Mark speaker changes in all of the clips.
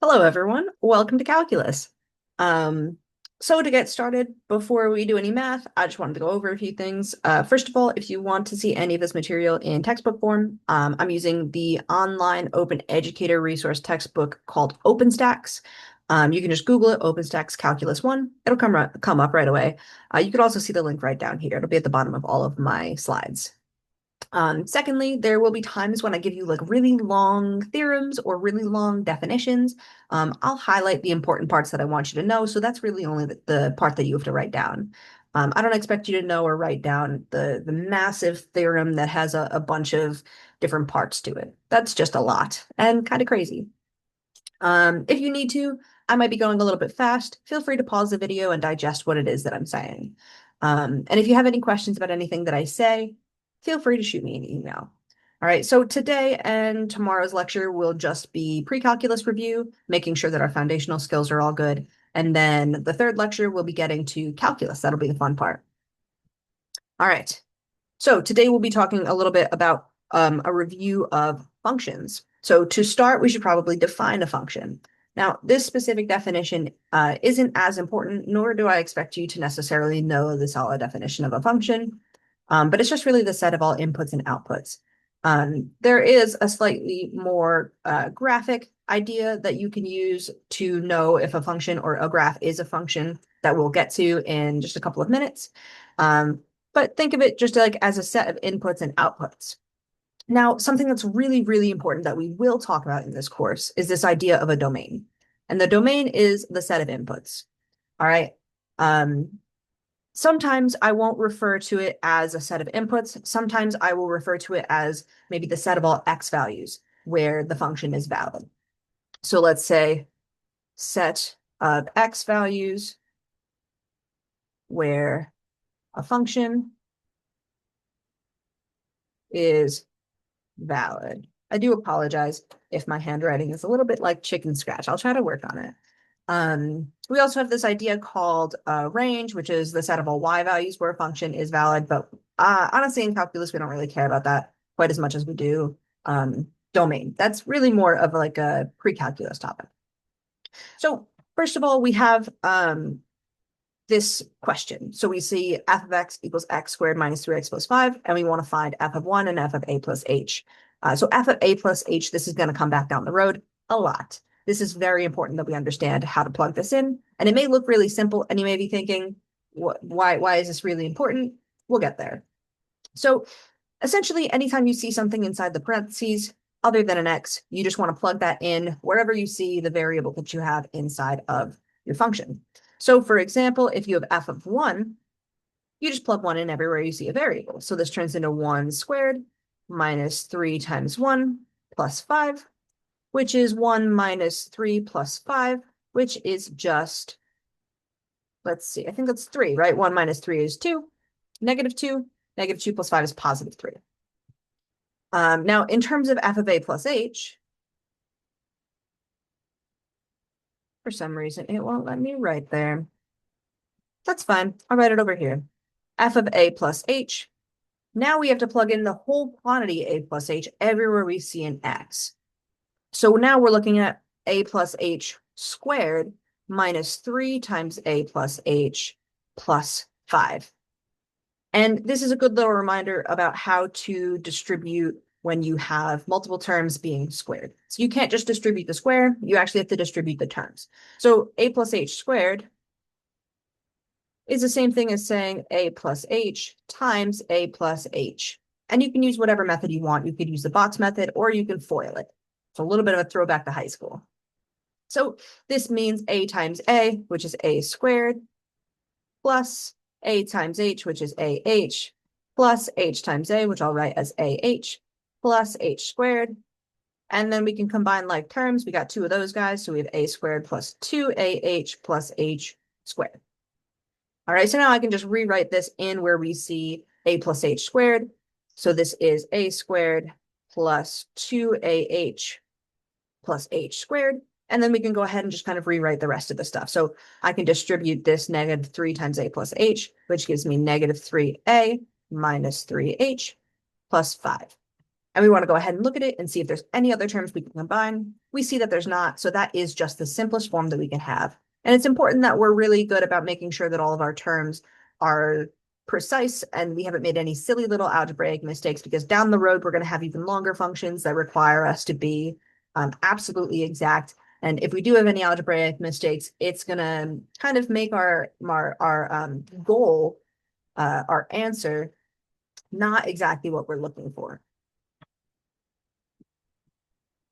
Speaker 1: Hello, everyone. Welcome to Calculus. So to get started, before we do any math, I just wanted to go over a few things. First of all, if you want to see any of this material in textbook form, I'm using the online open educator resource textbook called OpenStax. You can just Google it, OpenStax Calculus 1. It'll come up right away. You could also see the link right down here. It'll be at the bottom of all of my slides. Secondly, there will be times when I give you like really long theorems or really long definitions. I'll highlight the important parts that I want you to know. So that's really only the part that you have to write down. I don't expect you to know or write down the massive theorem that has a bunch of different parts to it. That's just a lot and kind of crazy. If you need to, I might be going a little bit fast. Feel free to pause the video and digest what it is that I'm saying. And if you have any questions about anything that I say, feel free to shoot me an email. All right, so today and tomorrow's lecture will just be pre-calculus review, making sure that our foundational skills are all good. And then the third lecture, we'll be getting to calculus. That'll be the fun part. All right, so today we'll be talking a little bit about a review of functions. So to start, we should probably define a function. Now, this specific definition isn't as important, nor do I expect you to necessarily know the solid definition of a function, but it's just really the set of all inputs and outputs. There is a slightly more graphic idea that you can use to know if a function or a graph is a function that we'll get to in just a couple of minutes. But think of it just like as a set of inputs and outputs. Now, something that's really, really important that we will talk about in this course is this idea of a domain. And the domain is the set of inputs. All right. Sometimes I won't refer to it as a set of inputs. Sometimes I will refer to it as maybe the set of all x values where the function is valid. So let's say set of x values where a function is valid. I do apologize if my handwriting is a little bit like chicken scratch. I'll try to work on it. We also have this idea called range, which is the set of all y values where a function is valid. But honestly, in calculus, we don't really care about that quite as much as we do domain. That's really more of like a pre-calculus topic. So first of all, we have this question. So we see f of x equals x squared minus 3x plus 5, and we want to find f of 1 and f of a plus h. So f of a plus h, this is going to come back down the road a lot. This is very important that we understand how to plug this in. And it may look really simple, and you may be thinking, why is this really important? We'll get there. So essentially, anytime you see something inside the parentheses other than an x, you just want to plug that in wherever you see the variable that you have inside of your function. So for example, if you have f of 1, you just plug 1 in everywhere you see a variable. So this turns into 1 squared minus 3 times 1 plus 5, which is 1 minus 3 plus 5, which is just, let's see, I think that's 3, right? 1 minus 3 is 2, negative 2, negative 2 plus 5 is positive 3. Now, in terms of f of a plus h, for some reason, it won't let me write there. That's fine. I'll write it over here. F of a plus h. Now we have to plug in the whole quantity a plus h everywhere we see an x. So now we're looking at a plus h squared minus 3 times a plus h plus 5. And this is a good little reminder about how to distribute when you have multiple terms being squared. So you can't just distribute the square, you actually have to distribute the terms. So a plus h squared is the same thing as saying a plus h times a plus h. And you can use whatever method you want. You could use the box method or you can FOIL it. It's a little bit of a throwback to high school. So this means a times a, which is a squared, plus a times h, which is ah, plus h times a, which I'll write as ah, plus h squared. And then we can combine like terms. We got two of those guys. So we have a squared plus 2ah plus h squared. All right, so now I can just rewrite this in where we see a plus h squared. So this is a squared plus 2ah plus h squared. And then we can go ahead and just kind of rewrite the rest of the stuff. So I can distribute this negative 3 times a plus h, which gives me negative 3a minus 3h plus 5. and we want to go ahead and look at it and see if there's any other terms we can combine. We see that there's not, so that is just the simplest form that we can have. And it's important that we're really good about making sure that all of our terms are precise and we haven't made any silly little algebraic mistakes, because down the road, we're going to have even longer functions that require us to be absolutely exact. And if we do have any algebraic mistakes, it's going to kind of make our goal, our answer, not exactly what we're looking for.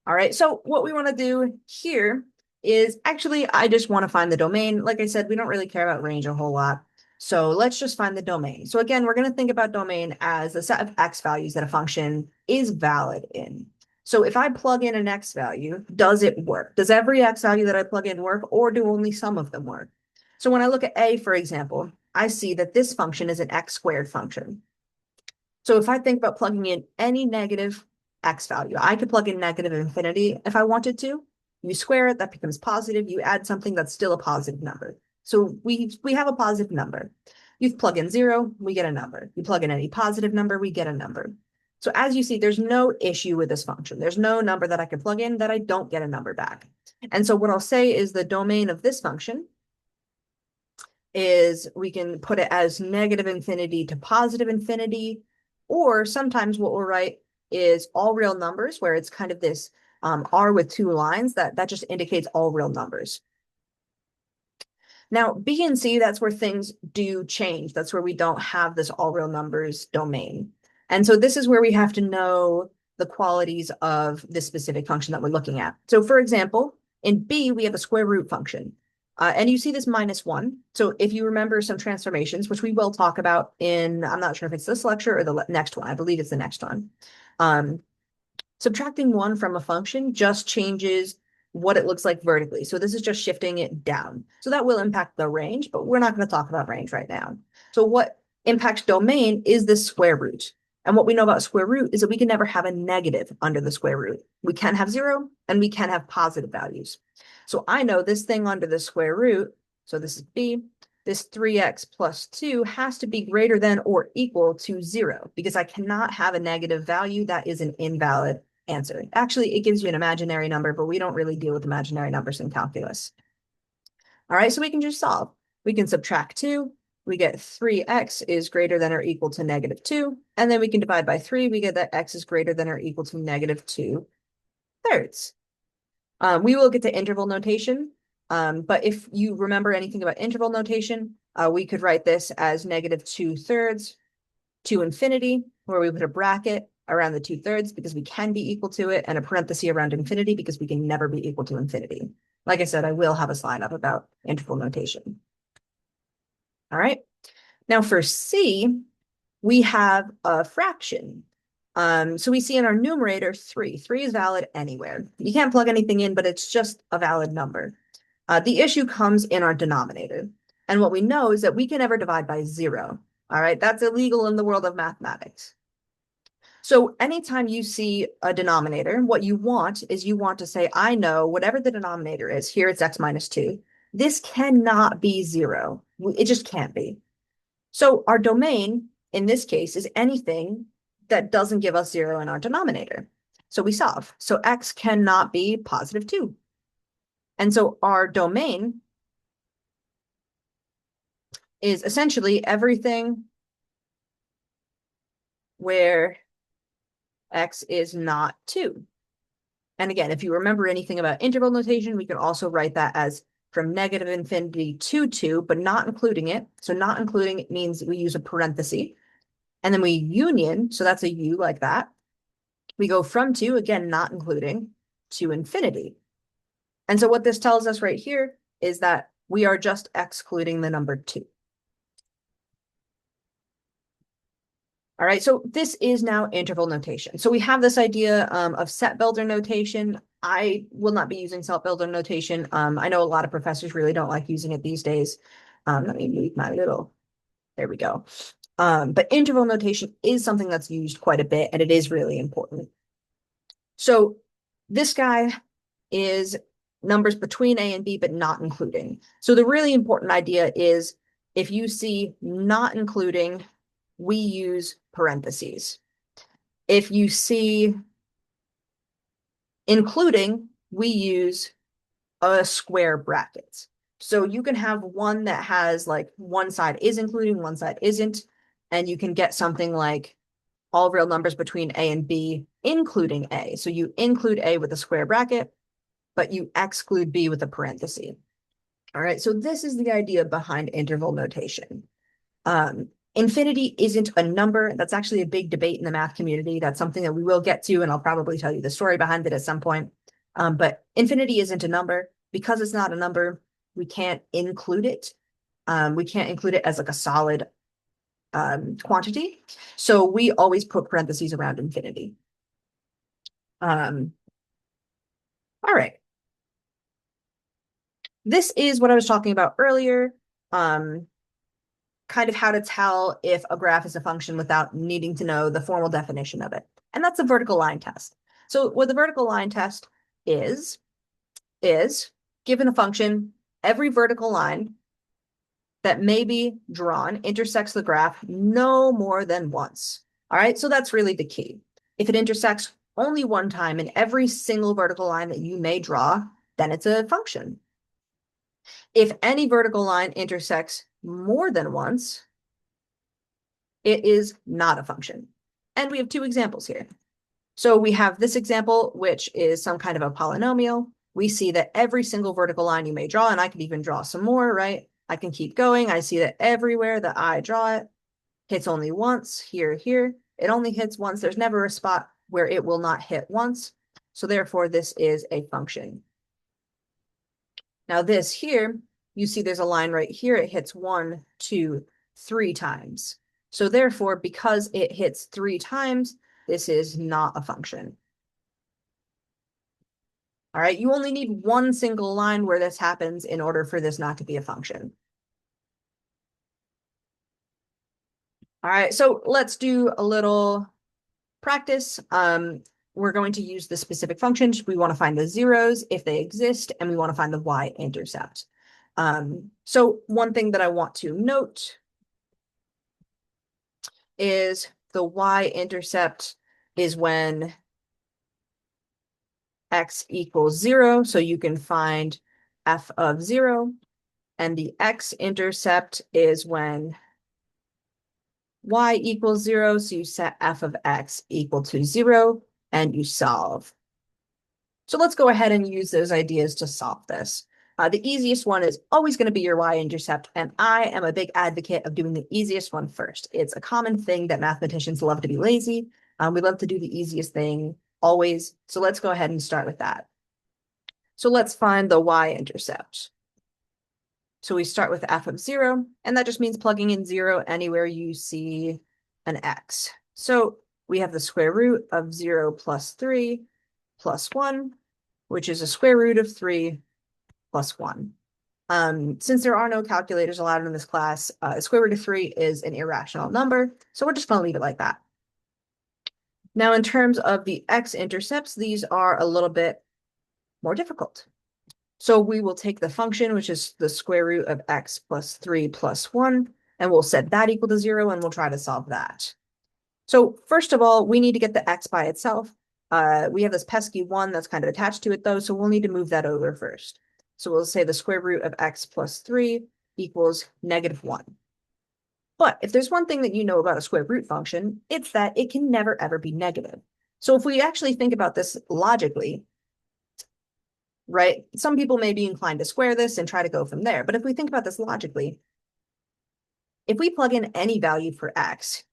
Speaker 1: All right, so what we want to do here is actually, I just want to find the domain. Like I said, we don't really care about range a whole lot. So let's just find the domain. So again, we're going to think about domain as the set of x values that a function is valid in. So if I plug in an x value, does it work? Does every x value that I plug in work, or do only some of them work? So when I look at a, for example, I see that this function is an x squared function. So if I think about plugging in any negative x value, I could plug in negative infinity if I wanted to. You square it, that becomes positive. You add something that's still a positive number. So we have a positive number. You plug in 0, we get a number. You plug in any positive number, we get a number. So as you see, there's no issue with this function. There's no number that I can plug in that I don't get a number back. And so what I'll say is the domain of this function is, we can put it as negative infinity to positive infinity, or sometimes what we'll write is all real numbers, where it's kind of this R with 2 lines that just indicates all real numbers. Now, B and C, that's where things do change. That's where we don't have this all real numbers domain. And so this is where we have to know the qualities of this specific function that we're looking at. So for example, in B, we have a square root function. And you see this -1. So if you remember some transformations, which we will talk about in, I'm not sure if it's this lecture or the next one. I believe it's the next one. Subtracting 1 from a function just changes what it looks like vertically. So this is just shifting it down. So that will impact the range, but we're not going to talk about range right now. So what impacts domain is the square root. And what we know about square root is that we can never have a negative under the square root. We can have 0 and we can have positive values. So I know this thing under the square root, so this is B, this 3x plus 2 has to be greater than or equal to 0, because I cannot have a negative value. That is an invalid answer. Actually, it gives you an imaginary number, but we don't really deal with imaginary numbers in calculus. All right, so we can just solve. We can subtract 2. We get 3x is greater than or equal to -2. And then we can divide by 3. We get that x is greater than or equal to -2/3. We will get to interval notation. But if you remember anything about interval notation, we could write this as -2/3 to infinity, where we put a bracket around the 2/3 because we can be equal to it, and a parenthesis around infinity because we can never be equal to infinity. Like I said, I will have a slide up about interval notation. All right. Now for C, we have a fraction. So we see in our numerator 3. 3 is valid anywhere. You can't plug anything in, but it's just a valid number. The issue comes in our denominator. And what we know is that we can never divide by 0. All right, that's illegal in the world of mathematics. So anytime you see a denominator, what you want is you want to say, I know whatever the denominator is, here it's x minus 2. This cannot be 0. It just can't be. So our domain in this case is anything that doesn't give us 0 in our denominator. So we solve. So x cannot be +2. And so our domain is essentially everything where x is not 2. And again, if you remember anything about interval notation, we can also write that as from -infinity to 2, but not including it. So not including it means we use a parenthesis. And then we union, so that's a u like that. We go from 2, again, not including, to infinity. And so what this tells us right here is that we are just excluding the number 2. All right, so this is now interval notation. So we have this idea of set builder notation. I will not be using set builder notation. I know a lot of professors really don't like using it these days. Let me move my little, there we go. But interval notation is something that's used quite a bit, and it is really important. So this guy is numbers between A and B, but not including. So the really important idea is if you see not including, we use parentheses. If you see including, we use a square bracket. So you can have one that has like one side is including, one side isn't, and you can get something like all real numbers between A and B, including A. So you include A with a square bracket, but you exclude B with a parenthesis. All right, so this is the idea behind interval notation. Infinity isn't a number. That's actually a big debate in the math community. That's something that we will get to, and I'll probably tell you the story behind it at some point. But infinity isn't a number. Because it's not a number, we can't include it. We can't include it as like a solid quantity. So we always put parentheses around infinity. All right. This is what I was talking about earlier. Kind of how to tell if a graph is a function without needing to know the formal definition of it. And that's the vertical line test. So what the vertical line test is given a function, every vertical line that may be drawn intersects the graph no more than once. All right, so that's really the key. If it intersects only one time in every single vertical line that you may draw, then it's a function. If any vertical line intersects more than once, it is not a function. And we have two examples here. So we have this example, which is some kind of a polynomial. We see that every single vertical line you may draw, and I could even draw some more, right? I can keep going. I see that everywhere that I draw it hits only once, here, here. It only hits once. There's never a spot where it will not hit once. So therefore, this is a function. Now this here, you see there's a line right here. It hits 1, 2, 3 times. So therefore, because it hits 3 times, this is not a function. All right, you only need one single line where this happens in order for this not to be a function. All right, so let's do a little practice. We're going to use the specific functions. We want to find the zeros if they exist, and we want to find the y-intercept. So one thing that I want to note is the y-intercept is when x equals 0. So you can find f of 0. And the x-intercept is when y equals 0. So you set f of x equal to 0 and you solve. So let's go ahead and use those ideas to solve this. The easiest one is always going to be your y-intercept, and I am a big advocate of doing the easiest one first. It's a common thing that mathematicians love to be lazy. We love to do the easiest thing always. So let's go ahead and start with that. So let's find the y-intercept. So we start with f of 0, and that just means plugging in 0 anywhere you see an x. So we have the square root of 0 plus 3 plus 1, which is a square root of 3 plus 1. Since there are no calculators allowed in this class, square root of 3 is an irrational number, so we're just going to leave it like that. Now, in terms of the x-intercepts, these are a little bit more difficult. So we will take the function, which is the square root of x plus 3 plus 1, and we'll set that equal to 0, and we'll try to solve that. So first of all, we need to get the x by itself. We have this pesky 1 that's kind of attached to it, though, so we'll need to move that over first. So we'll say the square root of x plus 3 equals -1. But if there's one thing that you know about a square root function, it's that it can never, ever be negative. So if we actually think about this logically, right, some people may be inclined to square this and try to go from there. But if we think about this logically, if we plug in any value for x,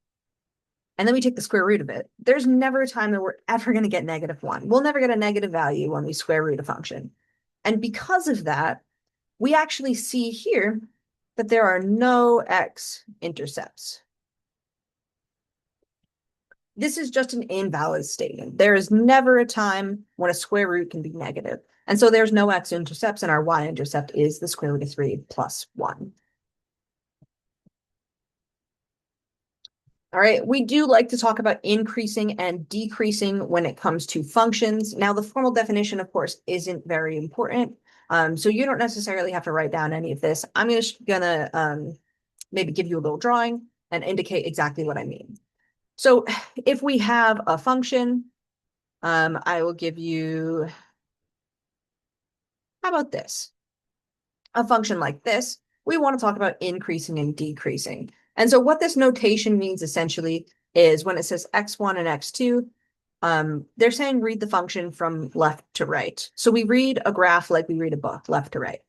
Speaker 1: and then we take the square root of it, there's never a time that we're ever going to get -1. We'll never get a negative value when we square root a function. And because of that, we actually see here that there are no x-intercepts. This is just an invalid statement. There is never a time when a square root can be negative. And so there's no x-intercepts, and our y-intercept is the square root of 3 plus 1. All right, we do like to talk about increasing and decreasing when it comes to functions. Now, the formal definition, of course, isn't very important. So you don't necessarily have to write down any of this. I'm just gonna maybe give you a little drawing and indicate exactly what I mean. So if we have a function, I will give you, how about this? A function like this, we want to talk about increasing and decreasing. And so what this notation means essentially is when it says x1 and x2, they're saying read the function from left to right. So we read a graph like we read a book, left to right.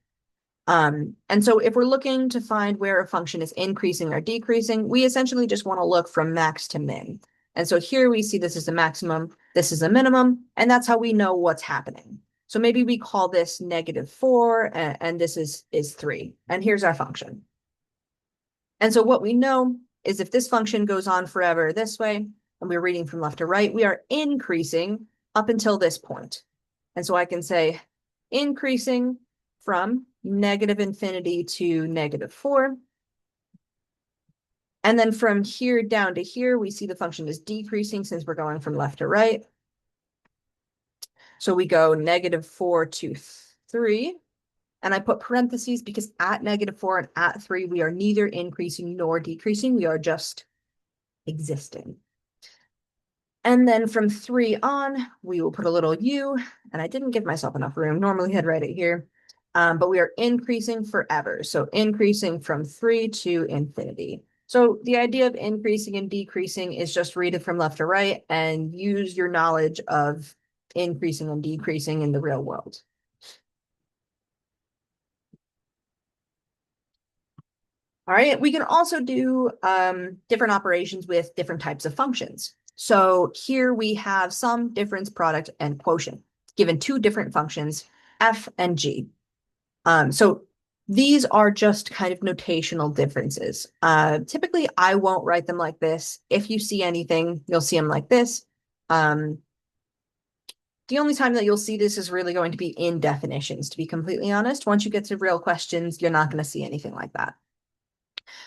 Speaker 1: And so if we're looking to find where a function is increasing or decreasing, we essentially just want to look from max to min. And so here we see this is a maximum, this is a minimum, and that's how we know what's happening. So maybe we call this -4 and this is 3. And here's our function. And so what we know is if this function goes on forever this way, and we're reading from left to right, we are increasing up until this point. And so I can say increasing from -infinity to -4. And then from here down to here, we see the function is decreasing since we're going from left to right. So we go -4 to 3. And I put parentheses because at -4 and at 3, we are neither increasing nor decreasing. We are just existing. And then from 3 on, we will put a little u, and I didn't give myself enough room. Normally I'd write it here, but we are increasing forever. So increasing from 3 to infinity. So the idea of increasing and decreasing is just read it from left to right and use your knowledge of increasing and decreasing in the real world. All right, we can also do different operations with different types of functions. So here we have sum, difference, product, and quotient, given two different functions, f and g. So these are just kind of notational differences. Typically, I won't write them like this. If you see anything, you'll see them like this. The only time that you'll see this is really going to be in definitions, to be completely honest. Once you get to real questions, you're not going to see anything like that.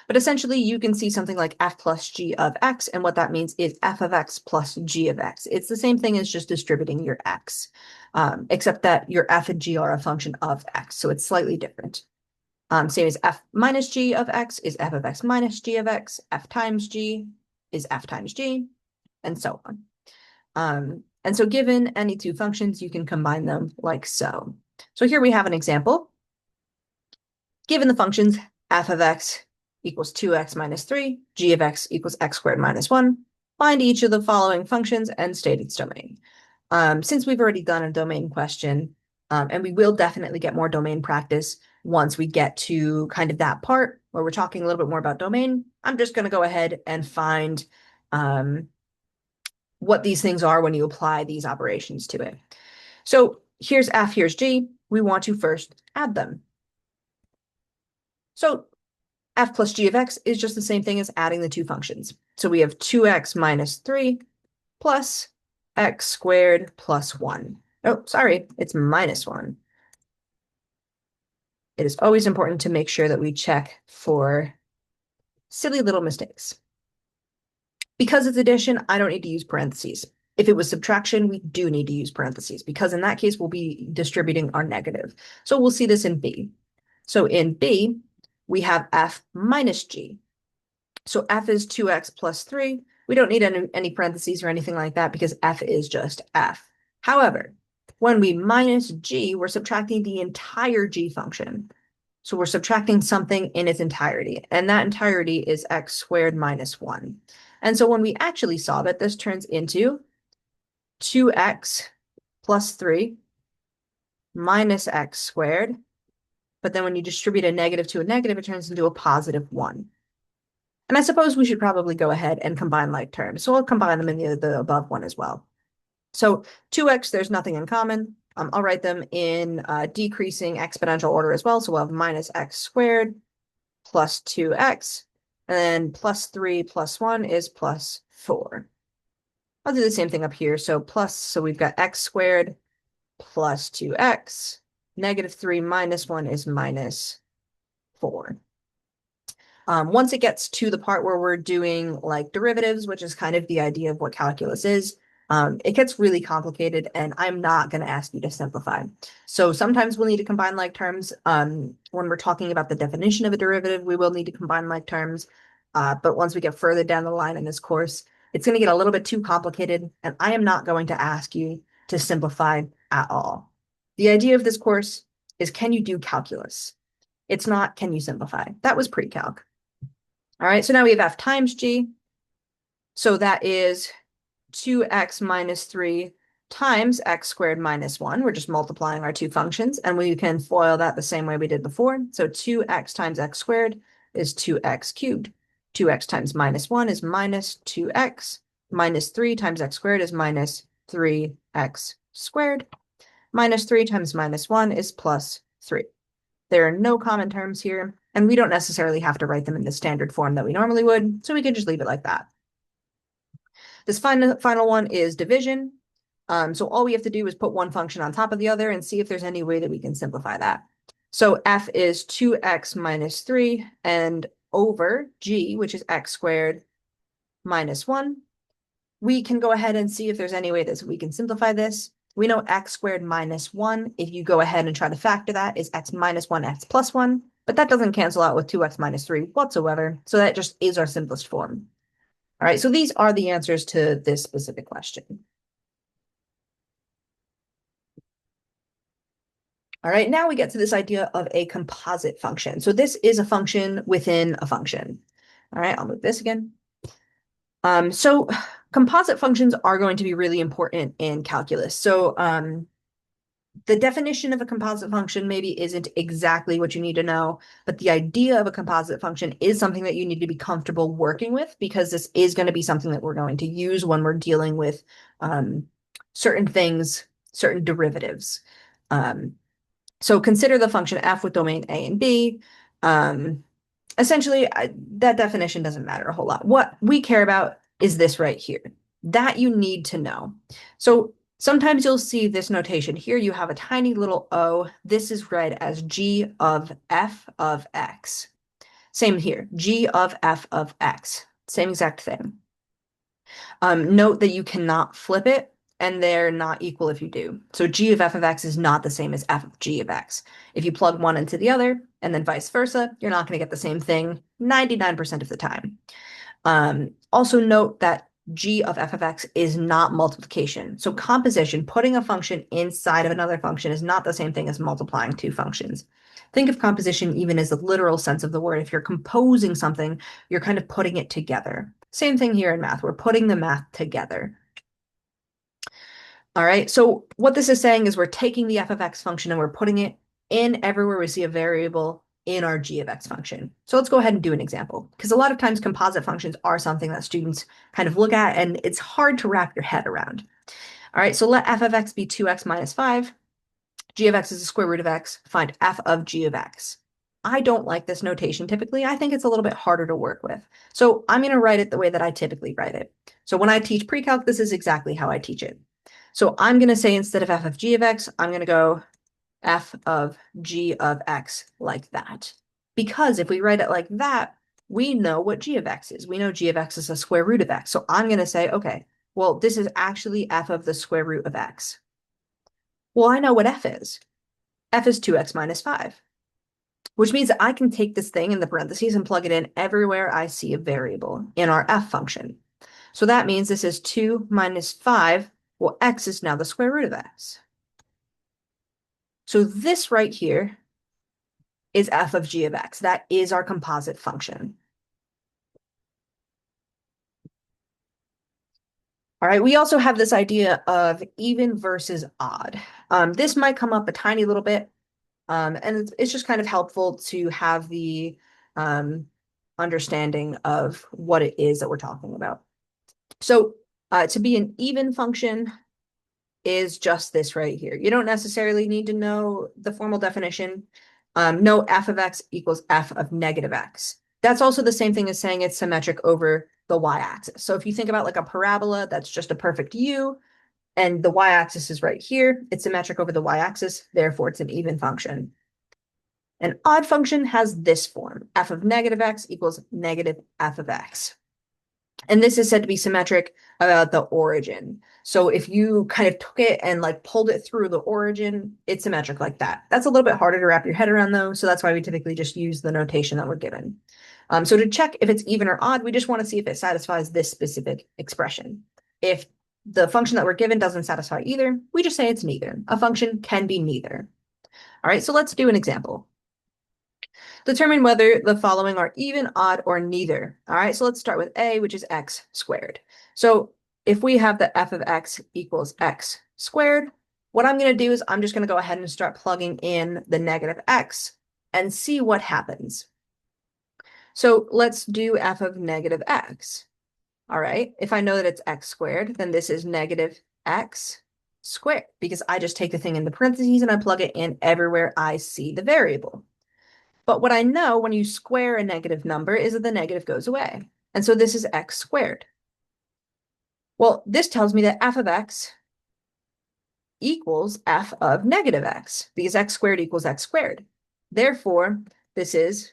Speaker 1: But essentially, you can see something like f plus g of x, and what that means is f of x plus g of x. It's the same thing as just distributing your x, except that your f and g are a function of x, so it's slightly different. Same as f minus g of x is f of x minus g of x, f times g is f times g, and so on. And so given any two functions, you can combine them like so. So here we have an example. Given the functions f of x equals 2x minus 3, g of x equals x squared minus 1, find each of the following functions and state its domain. Since we've already done a domain question, and we will definitely get more domain practice once we get to kind of that part where we're talking a little bit more about domain, I'm just going to go ahead and find what these things are when you apply these operations to it. So here's f, here's g. We want to first add them. So f plus g of x is just the same thing as adding the two functions. So we have 2x minus 3 plus x squared plus 1. Oh, sorry, it's minus 1. It is always important to make sure that we check for silly little mistakes. Because it's addition, I don't need to use parentheses. If it was subtraction, we do need to use parentheses because in that case, we'll be distributing our negative. So we'll see this in B. So in B, we have f minus g. So f is 2x plus 3. We don't need any parentheses or anything like that because f is just f. However, when we minus g, we're subtracting the entire g function. So we're subtracting something in its entirety, and that entirety is x squared minus 1. And so when we actually solve it, this turns into 2x plus 3 minus x squared. But then when you distribute a negative to a negative, it turns into a positive 1. And I suppose we should probably go ahead and combine like terms. So I'll combine them in the above one as well. So 2x, there's nothing in common. I'll write them in decreasing exponential order as well. So we'll have minus x squared plus 2x. And then plus 3 plus 1 is plus 4. I'll do the same thing up here. So plus, so we've got x squared plus 2x. Negative 3 minus 1 is minus 4. Once it gets to the part where we're doing like derivatives, which is kind of the idea of what calculus is, it gets really complicated, and I'm not going to ask you to simplify. So sometimes we'll need to combine like terms. When we're talking about the definition of a derivative, we will need to combine like terms. But once we get further down the line in this course, It's going to get a little bit too complicated, and I am not going to ask you to simplify at all. The idea of this course is, can you do calculus? It's not, can you simplify? That was pre-calc. All right, so now we have f times g. So that is 2x minus 3 times x squared minus 1. We're just multiplying our two functions, and we can FOIL that the same way we did before. So 2x times x squared is 2x cubed. 2x times minus 1 is minus 2x. Minus 3 times x squared is minus 3x squared. Minus 3 times minus 1 is plus 3. There are no common terms here, and we don't necessarily have to write them in the standard form that we normally would, so we can just leave it like that. This final one is division. So all we have to do is put one function on top of the other and see if there's any way that we can simplify that. So f is 2x minus 3 and over g, which is x squared minus 1. We can go ahead and see if there's any way that we can simplify this. We know x squared minus 1, if you go ahead and try to factor that, is x minus 1, x plus 1, but that doesn't cancel out with 2x minus 3 whatsoever, so that just is our simplest form. All right, so these are the answers to this specific question. All right, now we get to this idea of a composite function. So this is a function within a function. All right, I'll move this again. So composite functions are going to be really important in calculus. So the definition of a composite function maybe isn't exactly what you need to know, but the idea of a composite function is something that you need to be comfortable working with, because this is going to be something that we're going to use when we're dealing with certain things, certain derivatives. So consider the function f with domain a and b. Essentially, that definition doesn't matter a whole lot. What we care about is this right here, that you need to know. So sometimes you'll see this notation here. You have a tiny little o. This is read as g of f of x. Same here, g of f of x. Same exact thing. Note that you cannot flip it, and they're not equal if you do. So g of f of x is not the same as f of g of x. If you plug one into the other, and then vice versa, you're not going to get the same thing 99% of the time. Also note that g of f of x is not multiplication. So composition, putting a function inside of another function, is not the same thing as multiplying two functions. Think of composition even as the literal sense of the word. If you're composing something, you're kind of putting it together. Same thing here in math. We're putting the math together. All right, so what this is saying is we're taking the f of x function and we're putting it in everywhere we see a variable in our g of x function. So let's go ahead and do an example, because a lot of times composite functions are something that students kind of look at and it's hard to wrap your head around. All right, so let f of x be 2x minus 5. G of x is the square root of x. Find f of g of x. I don't like this notation typically. I think it's a little bit harder to work with. So I'm going to write it the way that I typically write it. So when I teach pre-calc, this is exactly how I teach it. So I'm going to say, instead of f of g of x, I'm going to go f of g of x like that. Because if we write it like that, we know what g of x is. We know g of x is a square root of x. So I'm going to say, okay, well, this is actually f of the square root of x. Well, I know what f is. F is 2x minus 5, which means that I can take this thing in the parentheses and plug it in everywhere I see a variable in our f function. So that means this is 2 minus 5. Well, x is now the square root of x. So this right here is f of g of x. That is our composite function. All right, we also have this idea of even versus odd. This might come up a tiny little bit, and it's just kind of helpful to have the understanding of what it is that we're talking about. So to be an even function is just this right here. You don't necessarily need to know the formal definition. No, f of x equals f of negative x. That's also the same thing as saying it's symmetric over the y-axis. So if you think about like a parabola, that's just a perfect u, and the y-axis is right here. It's symmetric over the y-axis, therefore it's an even function. An odd function has this form, f of negative x equals negative f of x. And this is said to be symmetric about the origin. So if you kind of took it and like pulled it through the origin, it's symmetric like that. That's a little bit harder to wrap your head around though, so that's why we typically just use the notation that we're given. So to check if it's even or odd, we just want to see if it satisfies this specific expression. If the function that we're given doesn't satisfy either, we just say it's neither. A function can be neither. All right, so let's do an example. Determine whether the following are even, odd, or neither. All right, so let's start with A, which is x squared. So if we have that f of x equals x squared, what I'm going to do is I'm just going to go ahead and start plugging in the negative x and see what happens. So let's do f of negative x. All right, if I know that it's x squared, then this is negative x squared because I just take the thing in the parentheses and I plug it in everywhere I see the variable. But what I know when you square a negative number is that the negative goes away. And so this is x squared. Well, this tells me that f of x equals f of negative x because x squared equals x squared. Therefore, this is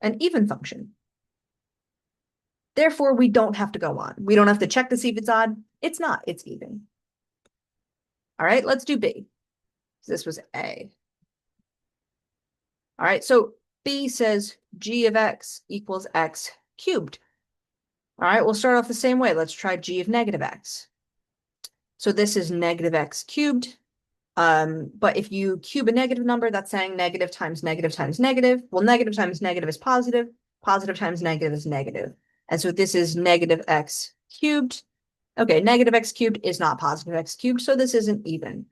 Speaker 1: an even function. Therefore, we don't have to go on. We don't have to check to see if it's odd. It's not, it's even. All right, let's do B. This was A. All right, so B says g of x equals x cubed. All right, we'll start off the same way. Let's try g of negative x. So this is negative x cubed. But if you cube a negative number, that's saying negative times negative times negative. Well, negative times negative is positive. Positive times negative is negative. And so this is negative x cubed. Okay, negative x cubed is not positive x cubed, so this isn't even.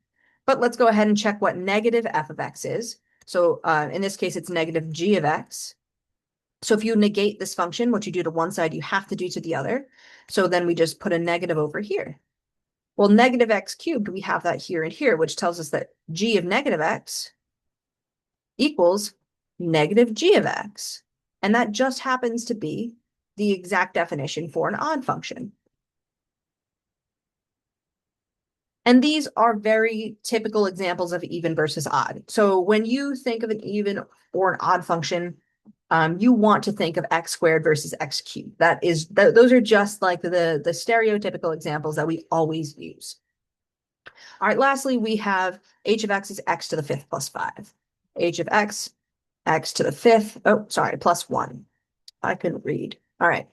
Speaker 1: But let's go ahead and check what negative f of x is. So in this case, it's negative g of x. So if you negate this function, what you do to one side, you have to do to the other. So then we just put a negative over here. Well, negative x cubed, we have that here and here, which tells us that g of negative x equals negative g of x. And that just happens to be the exact definition for an odd function. And these are very typical examples of even versus odd. So when you think of an even or an odd function, you want to think of x squared versus x cubed. Those are just like the stereotypical examples that we always use. All right, lastly, we have h of x is x to the fifth plus 5. H of x, x to the fifth, plus 1. I couldn't read. All right.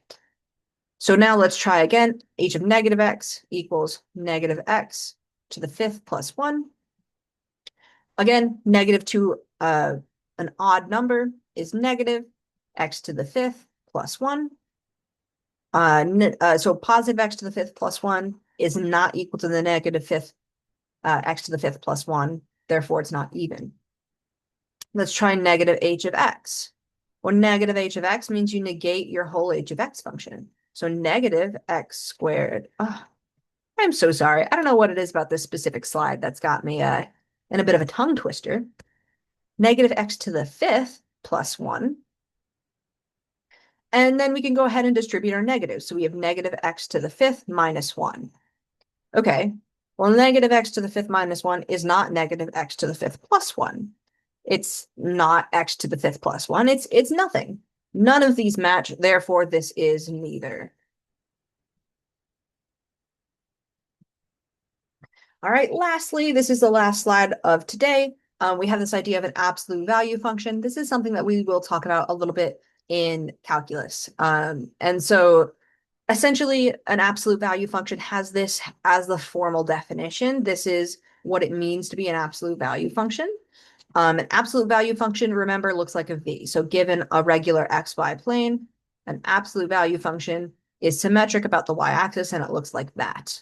Speaker 1: So now let's try again. H of negative x equals negative x to the fifth plus 1. Again, negative to an odd number is negative x to the fifth plus 1. So positive x to the fifth plus 1 is not equal to the negative fifth x to the fifth plus 1. Therefore, it's not even. Let's try negative h of x. Well, negative h of x means you negate your whole h of x function. So negative x squared. Oh, I'm so sorry. I don't know what it is about this specific slide that's got me in a bit of a tongue twister. Negative x to the fifth plus 1. And then we can go ahead and distribute our negatives. So we have negative x to the fifth minus 1. Okay, well, negative x to the fifth minus 1 is not negative x to the fifth plus 1. It's not x to the fifth plus 1. It's nothing. None of these match. Therefore, this is neither. All right, lastly, this is the last slide of today. We have this idea of an absolute value function. This is something that we will talk about a little bit in calculus. And so essentially, an absolute value function has this as the formal definition. This is what it means to be an absolute value function. An absolute value function, remember, looks like a V. So given a regular xy plane, an absolute value function is symmetric about the y-axis, and it looks like that.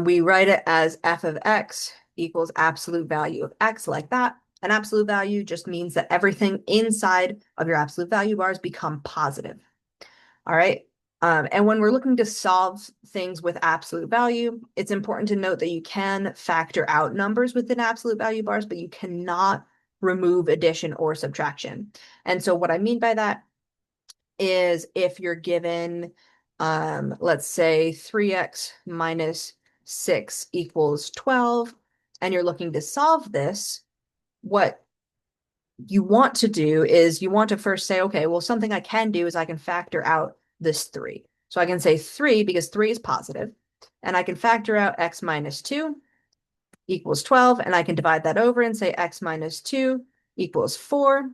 Speaker 1: We write it as f of x equals absolute value of x, like that. An absolute value just means that everything inside of your absolute value bars become positive. All right. And when we're looking to solve things with absolute value, it's important to note that you can factor out numbers within absolute value bars, but you cannot remove addition or subtraction. And so what I mean by that is if you're given, let's say 3x minus 6 equals 12, and you're looking to solve this, what you want to do is you want to first say, okay, well, something I can do is I can factor out this 3. So I can say 3 because 3 is positive, and I can factor out x minus 2 equals 12, and I can divide that over and say x minus 2 equals 4.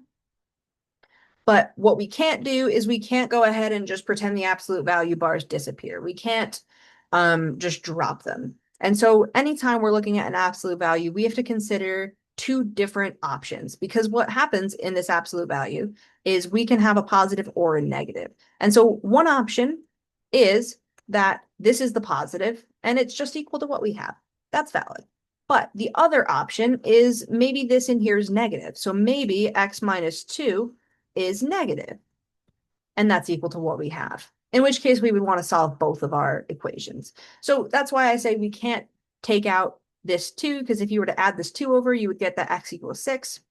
Speaker 1: But what we can't do is we can't go ahead and just pretend the absolute value bars disappear. We can't just drop them. And so anytime we're looking at an absolute value, we have to consider two different options, because what happens in this absolute value is we can have a positive or a negative. And so one option is that this is the positive and it's just equal to what we have. That's valid. But the other option is maybe this in here is negative. So maybe x minus 2 is negative, and that's equal to what we have. In which case we would want to solve both of our equations. So that's why I say we can't take out this 2, because if you were to add this 2 over, you would get that x equals 6,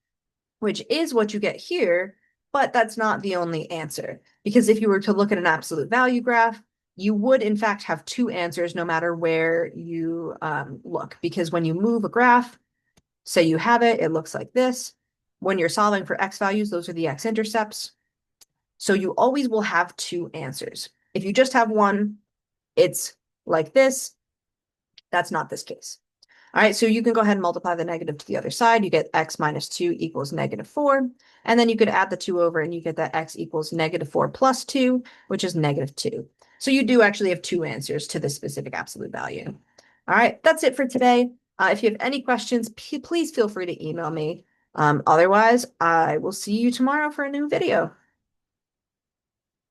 Speaker 1: which is what you get here, but that's not the only answer. Because if you were to look at an absolute value graph, you would in fact have two answers no matter where you look. Because when you move a graph, say you have it, it looks like this. When you're solving for x values, those are the x-intercepts. So you always will have two answers. If you just have one, it's like this. That's not this case. All right, so you can go ahead and multiply the negative to the other side. You get x minus 2 equals -4. And then you could add the 2 over and you get that x equals -4 plus 2, which is -2. So you do actually have two answers to this specific absolute value. All right, that's it for today. If you have any questions, please feel free to email me. Otherwise, I will see you tomorrow for a new video.